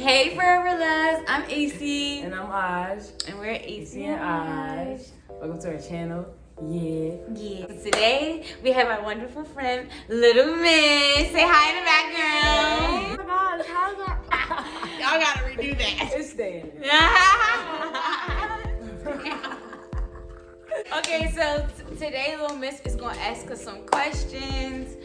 Hey Forever Loves, I'm Aizhye. And I'm Aizhye. And we're Aizhye and Aizhye. Welcome to our channel. Yeah. So today we have our wonderful friend Lil Mys. Say hi in the background. Oh my gosh, how's that? Y'all gotta redo that. It's staying. Okay, so today Lil Mys is gonna ask us some questions.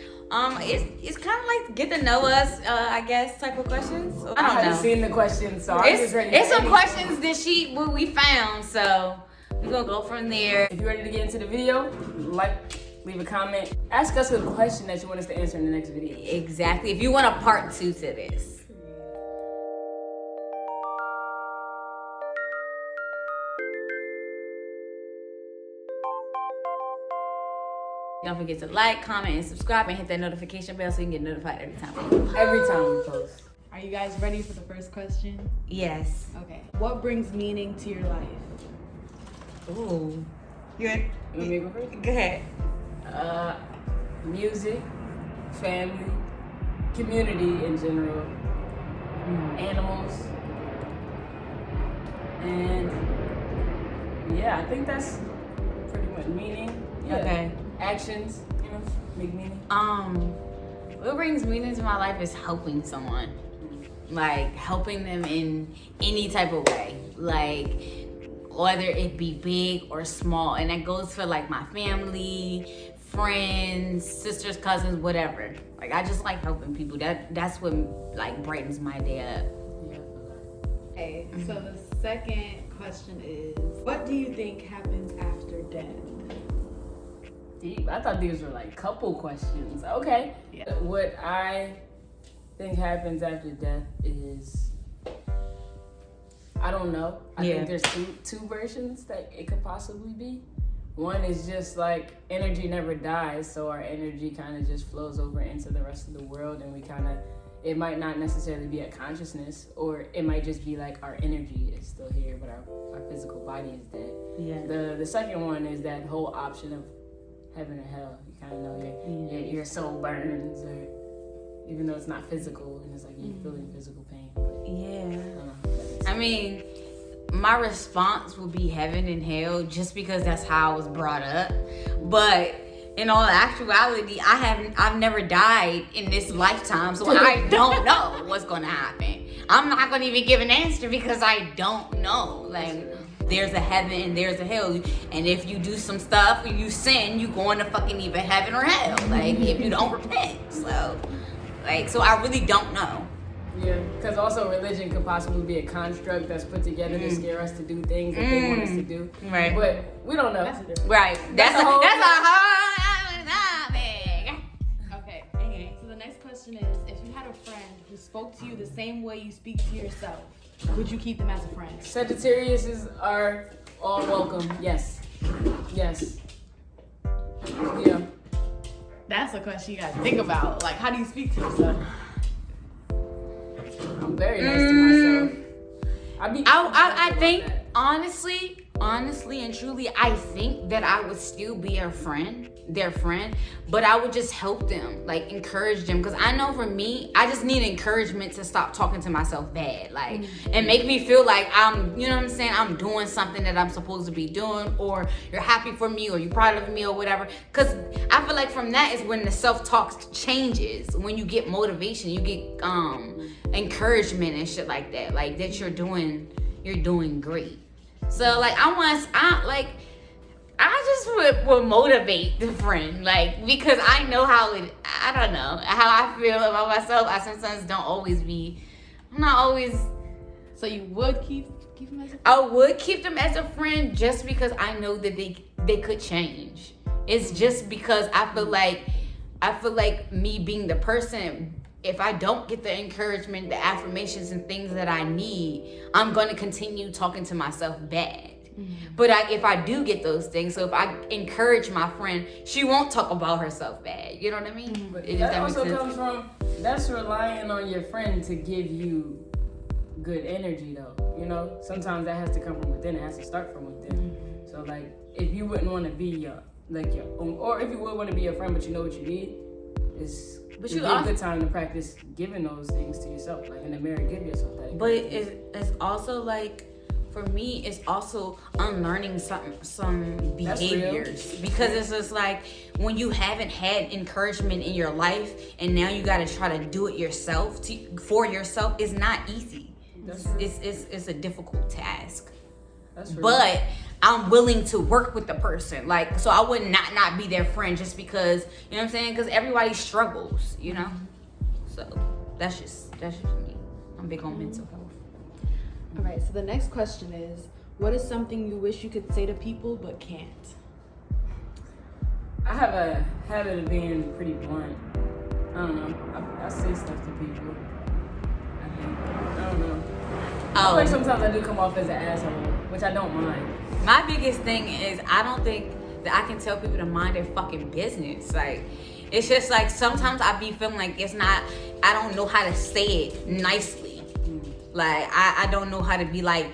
It's kind of like get to know us, I guess, type of questions. I don't haven't know. seen the questions, so I'm just ready. It's some questions that we found, so we're gonna go from there. If you're ready to get into the video, leave a comment. Ask us a question that you want us to answer in the next video. Exactly. If you want a part 2 to this. Don't forget to like, comment, and subscribe, and hit that notification bell so you can get notified every time we post. Are you guys ready for the first question? Yes. Okay. What brings meaning to your life? Ooh. You want me to go first? Go ahead. Music, family, community in general, animals, and yeah, I think that's pretty much meaning. Yeah. Okay. Actions, make meaning. What brings meaning to my life is helping someone. Like helping them in any type of way. Like whether it be big or small. And that goes for like my family, friends, sisters, cousins, whatever. Like I just like helping people. That's what like brightens my day up. Okay, so the second question is, what do you think happens after death? Deep. I thought these were like couple questions. Okay. Yeah. What I think happens after death is, I don't know. I think there's two versions that it could possibly be. One is just like energy never dies, so our energy kind of just flows over into the rest of the world, and it might not necessarily be a consciousness, or it might just be like our energy is still here, but our physical body is dead. Yeah. The second one is that whole option of heaven or hell. You kind of know your soul burns, or even though it's not physical, and it's like you're feeling physical pain. But I mean, my response would be heaven and hell, just because that's how I was brought up. But in all actuality, I've never died in this lifetime, so I don't know what's gonna happen. I'm not gonna even give an answer because I don't know. Like, there's a heaven and there's a hell, and if you do some stuff and you sin, you going to fucking either heaven or hell. Like if you don't repent, so I really don't know. Yeah, because also religion could possibly be a construct that's put together to scare us to do things that they want us to do. Right. But we don't know. Right. That's a whole topic. Okay. So the next question is, if you had a friend who spoke to you the same way you speak to yourself, would you keep them as a friend? Sagittariuses are all welcome. Yes. Yeah. That's a question you gotta think about. Like, how do you speak to yourself? I'm very nice to myself. I think honestly and truly, I think that I would still be their friend, but I would just help them, like encourage them, because I know for me, I just need encouragement to stop talking to myself bad, like, and make me feel like I'm doing something that I'm supposed to be doing, or you're happy for me, or you're proud of me, or whatever. Because I feel like from that is when the self-talk changes, when you get motivation, you get encouragement and shit like that, like that you're doing great. So like I just would motivate the friend, like, because I know how I feel about myself. I sometimes I'm not always. So you would keep them as a friend? I would keep them as a friend just because I know that they could change. It's just because I feel like me being the person, if I don't get the encouragement, the affirmations and things that I need, I'm going to continue talking to myself bad. But if I do get those things, so if I encourage my friend, she won't talk about herself bad. You know what I mean? But that also comes from, that's relying on your friend to give you good energy, though. Sometimes that has to come from within. It has to start from within. So like, if you wouldn't want to be your own, or if you would want to be your friend, but you know what you need, But you also, a good time to practice giving those things to yourself. Like in the mirror, give yourself that. But it's also like, for me, it's also unlearning some behaviors, because it's just like when you haven't had encouragement in your life and now you got to try to do it yourself for yourself. It's not easy. It's a difficult task. That's real. But I'm willing to work with the person, like, so I would not be their friend just because, you know what I'm saying? Because everybody struggles, you know. So that's just me. I'm big on mental health. All right, so the next question is, what is something you wish you could say to people but can't? I have a habit of being pretty blunt. I don't know. I say stuff to people. I don't know. I feel like sometimes I do come off as an asshole, which I don't mind. My biggest thing is I don't think that I can tell people to mind their fucking business. Like, it's just like sometimes I be feeling like I don't know how to say it nicely. Like, I don't know how to be like,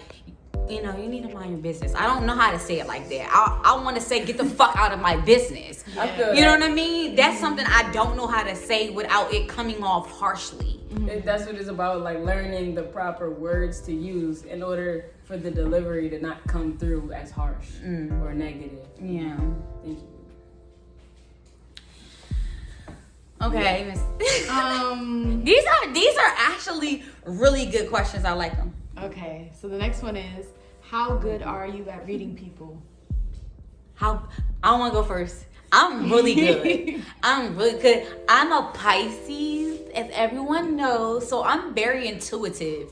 you know, you need to mind your business. I don't know how to say it like that. I want to say, get the fuck out of my business. Yeah. You know what I mean? That's something I don't know how to say without it coming off harshly. That's what it's about, like learning the proper words to use in order for the delivery to not come through as harsh or negative. Yeah. Thank you. Okay, these are actually really good questions. I like them. Okay, so the next one is, how good are you at reading people? I want to go first. I'm really good. I'm really good. I'm a Pisces, as everyone knows, so I'm very intuitive.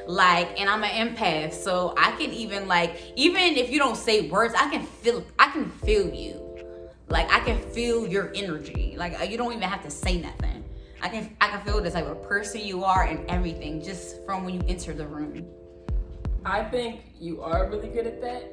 Like, and I'm an empath, so I can even if you don't say words, I can feel you. Like, I can feel your energy. Like, you don't even have to say nothing. I can feel the type of person you are and everything just from when you enter the room. I think you are really good at that.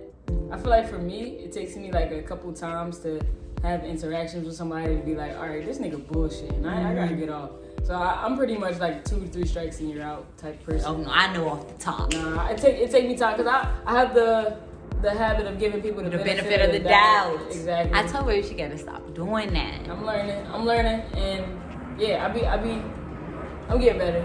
I feel like for me, it takes me like a couple times to have interactions with somebody to be like, all right, this nigga bullshit, and I gotta get off. So I'm pretty much like 2 to 3 strikes and you're out type person. Oh no, I know off the top. Nah, it take me time because I have the habit of giving people the benefit of the doubt. Exactly. I told her she gotta stop doing that. I'm learning, and yeah, I'm getting better.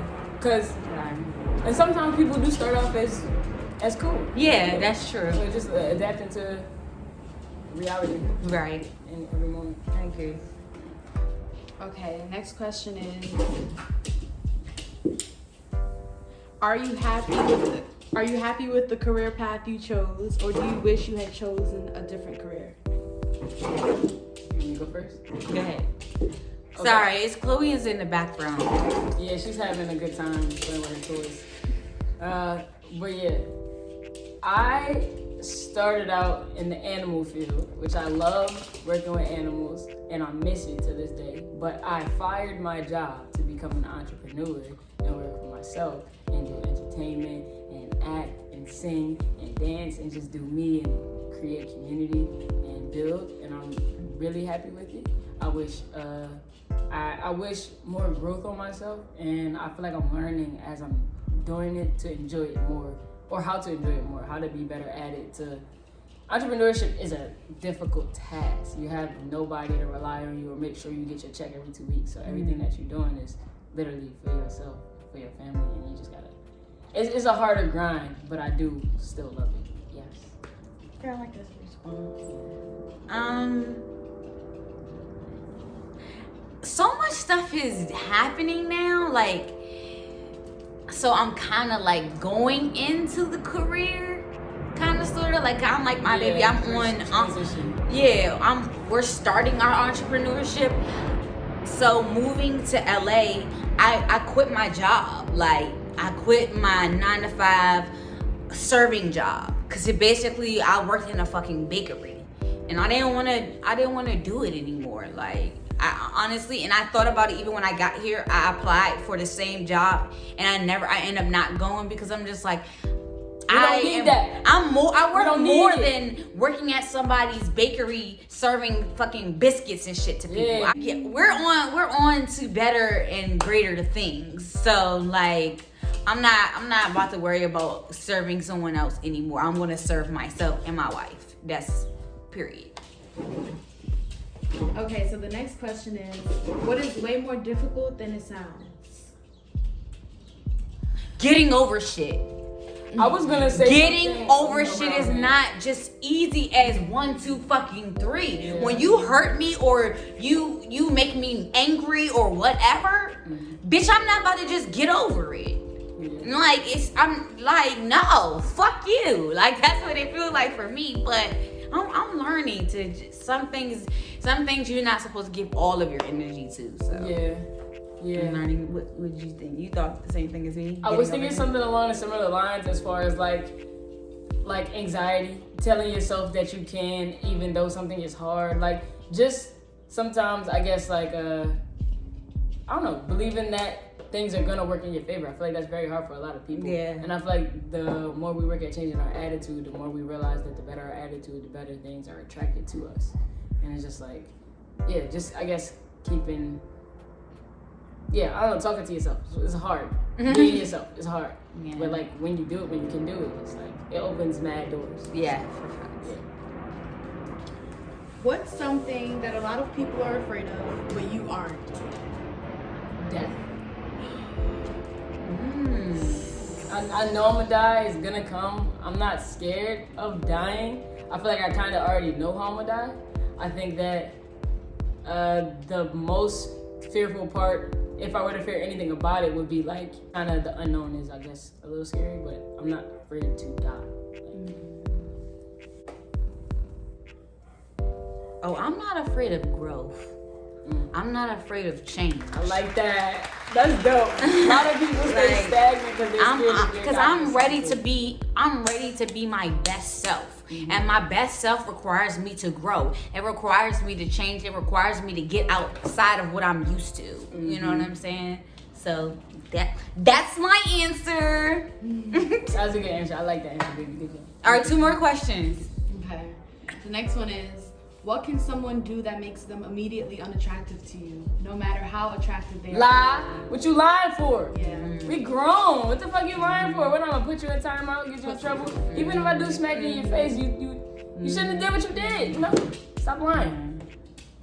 And sometimes people do start off as cool. Yeah, that's true. So just adapting to reality. Right. In every moment. I agree. Okay, next question is, are you happy with the career path you chose, or do you wish you had chosen a different career? You want me to go first? Go ahead. Okay. Sorry, it's Chloe is in the background. Yeah, she's having a good time playing with her toys. But yeah, I started out in the animal field, which I love working with animals, and I miss it to this day. But I fired my job to become an entrepreneur and work for myself and do entertainment and act and sing and dance and just do me and create community and build. And I'm really happy with it. I wish more growth on myself, and I feel like I'm learning as I'm doing it to enjoy it more, or how to enjoy it more, how to be better at it. Entrepreneurship is a difficult task. You have nobody to rely on you or make sure you get your check every 2 weeks. So everything that you're doing is literally for yourself, for your family, and you just gotta. It's a harder grind, but I do still love it. Yes. Yeah, I like this response. So much stuff is happening now, like, so I'm kind of like going into the career, kind of sort of like I'm like my baby. We're starting our entrepreneurship. So moving to LA, I quit my job. Like, I quit my 9-to-5 serving job because basically I worked in a fucking bakery, and I didn't want to do it anymore. Like, I honestly, and I thought about it even when I got here. I applied for the same job, and I end up not going because I'm just like, I work more than working at somebody's bakery serving fucking biscuits and shit to people. Yeah. We're on to better and greater things. So like, I'm not about to worry about serving someone else anymore. I'm gonna serve myself and my wife. That's period. Okay, so the next question is, what is way more difficult than it sounds? Getting over shit. I was gonna say getting over shit is not just easy as 1, 2, fucking 3. Yeah. When you hurt me or you make me angry or whatever, bitch, I'm not about to just get over it. Yeah. Like I'm like, no, fuck you. Like that's what it feels like for me. But I'm learning to some things you're not supposed to give all of your energy to. So yeah. I'm learning. What did you think? You thought the same thing as me? I was thinking something along the similar lines as far as like anxiety, telling yourself that you can, even though something is hard. Like just sometimes, I guess like I don't know, believing that things are gonna work in your favor. I feel like that's very hard for a lot of people. Yeah. And I feel like the more we work at changing our attitude, the more we realize that the better our attitude, the better things are attracted to us. And it's just like, yeah, just I guess keeping. Yeah, I don't know, talking to yourself. It's hard. Being yourself is hard. Yeah. But like when you do it, when you can do it, it's like it opens mad doors. Yeah, for sure. Yeah. What's something that a lot of people are afraid of, but you aren't? Death. I know I'm gonna die. It's gonna come. I'm not scared of dying. I feel like I kind of already know how I'm gonna die. I think that the most fearful part, if I were to fear anything about it, would be like kind of the unknown is, I guess, a little scary, but I'm not afraid to die. Oh, I'm not afraid of growth. I'm not afraid of change. I like that. That's dope. A lot of people stay stagnant because they're scared. Because I'm ready to be my best self. Mm-hmm. And my best self requires me to grow. It requires me to change. It requires me to get outside of what I'm used to. Mm-hmm. You know what I'm saying? So that's my answer. That was a good answer. I like that answer, baby. Good job. All right, 2 more questions. Okay. The next one is, what can someone do that makes them immediately unattractive to you, no matter how attractive they are? Lie. What you lying for? Yeah. We grown. What the fuck you lying for? What, I'm gonna put you in timeout, get you in trouble? Even if I do smack you in your face, you shouldn't have did what you did. You know? Stop lying.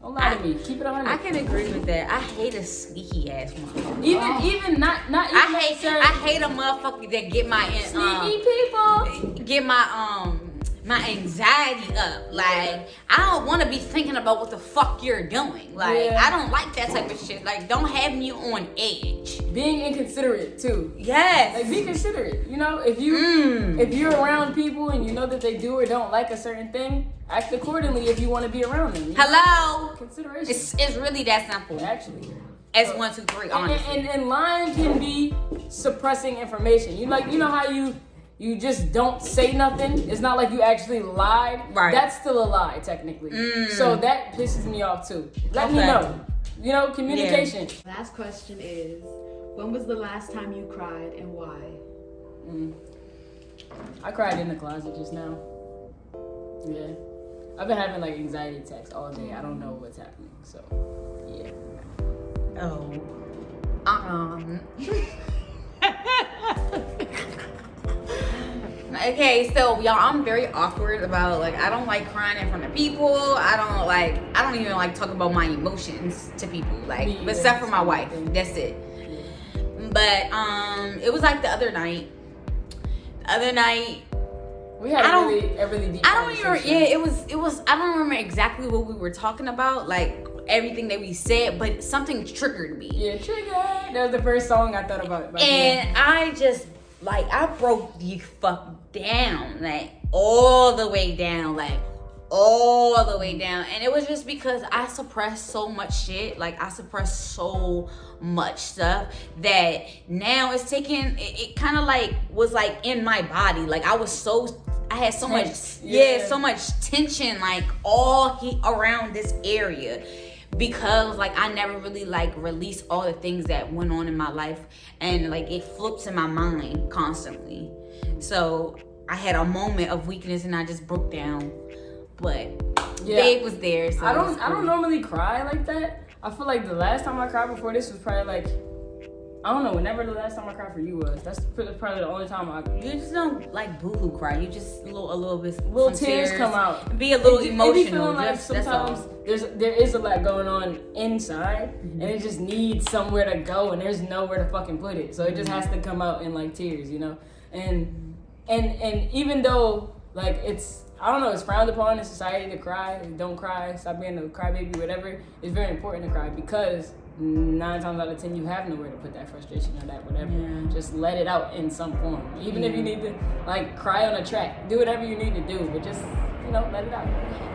Don't lie to me. Keep it 100. I can agree with that. I hate a sneaky ass motherfucker. Even not even. I hate a motherfucker that get my sneaky people. Get my anxiety up. Like, I don't want to be thinking about what the fuck you're doing. Like, I don't like that type of shit. Like, don't have me on edge. Being inconsiderate too. Yes. Like, be considerate. You know, if you're around people and you know that they do or don't like a certain thing, act accordingly if you want to be around them. Hello. Consideration. It's really that simple. Actually. It's 1, 2, 3. Honestly. And lying can be suppressing information. You know how you just don't say nothing. It's not like you actually lied. Right. That's still a lie, technically. So that pisses me off too. Let me know. You know, communication. Yeah. Last question is, when was the last time you cried and why? I cried in the closet just now. Yeah. I've been having like anxiety attacks all day. I don't know what's happening. So, yeah. Oh. Okay, so y'all, I'm very awkward about like I don't like crying in front of people. I don't even like talk about my emotions to people, like except for my wife. That's it. But it was like the other night. We had a really deep conversation. It was I don't remember exactly what we were talking about, like everything that we said, but something triggered me. Yeah, triggered. That was the first song I thought about. And I just I broke the fuck down, like all the way down, and it was just because I suppressed so much shit. Like I suppressed so much stuff that now it's taking it kind of like was like in my body. Like I had so much so much tension like all around this area, because like I never really like released all the things that went on in my life, and like it flips in my mind constantly. So I had a moment of weakness and I just broke down, but Babe was there. So I don't normally cry like that. I feel like the last time I cried before this was probably like I don't know. Whenever the last time I cried for you was, that's probably the only time I. You just don't like boohoo cry. You just a little bit. Little tears come out. Be a little It be emotional. feeling like sometimes there is a lot going on inside, and it just needs somewhere to go, and there's nowhere to fucking put it. So it just has to come out in like tears, you know. And even though like it's, I don't know, it's frowned upon in society to cry. Don't cry. Stop being a crybaby. Whatever. It's very important to cry because 9 times out of 10 you have nowhere to put that frustration or that whatever. Yeah. Just let it out in some form. Even if you need to like cry on a track, do whatever you need to do, but just, you know, let it out.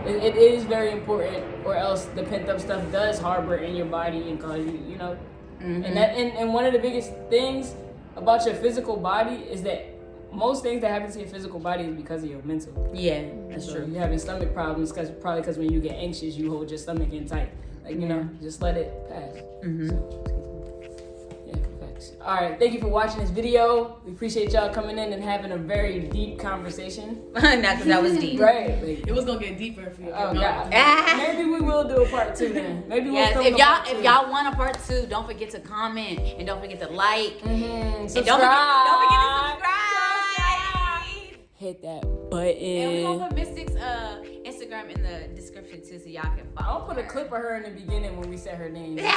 It is very important, or else the pent up stuff does harbor in your body and cause you, you know. And one of the biggest things about your physical body is that most things that happen to your physical body is because of your mental. Yeah, that's true. You're having stomach problems probably because when you get anxious, you hold your stomach in tight. Like, you know, just let it pass. Yeah, facts. All right, thank you for watching this video. We appreciate y'all coming in and having a very deep conversation. Not because that was deep. Right. Like, It was gonna get deeper for you. oh, God. Maybe we will do a part 2 then. Maybe we'll film if y'all want a part 2, don't forget to comment and don't forget to like. subscribe. And don't forget to subscribe. Hit that button. And we're gonna put Mystic's Instagram in the description too, so y'all can follow. I'll put a clip of her in the beginning when we said her name. Damn.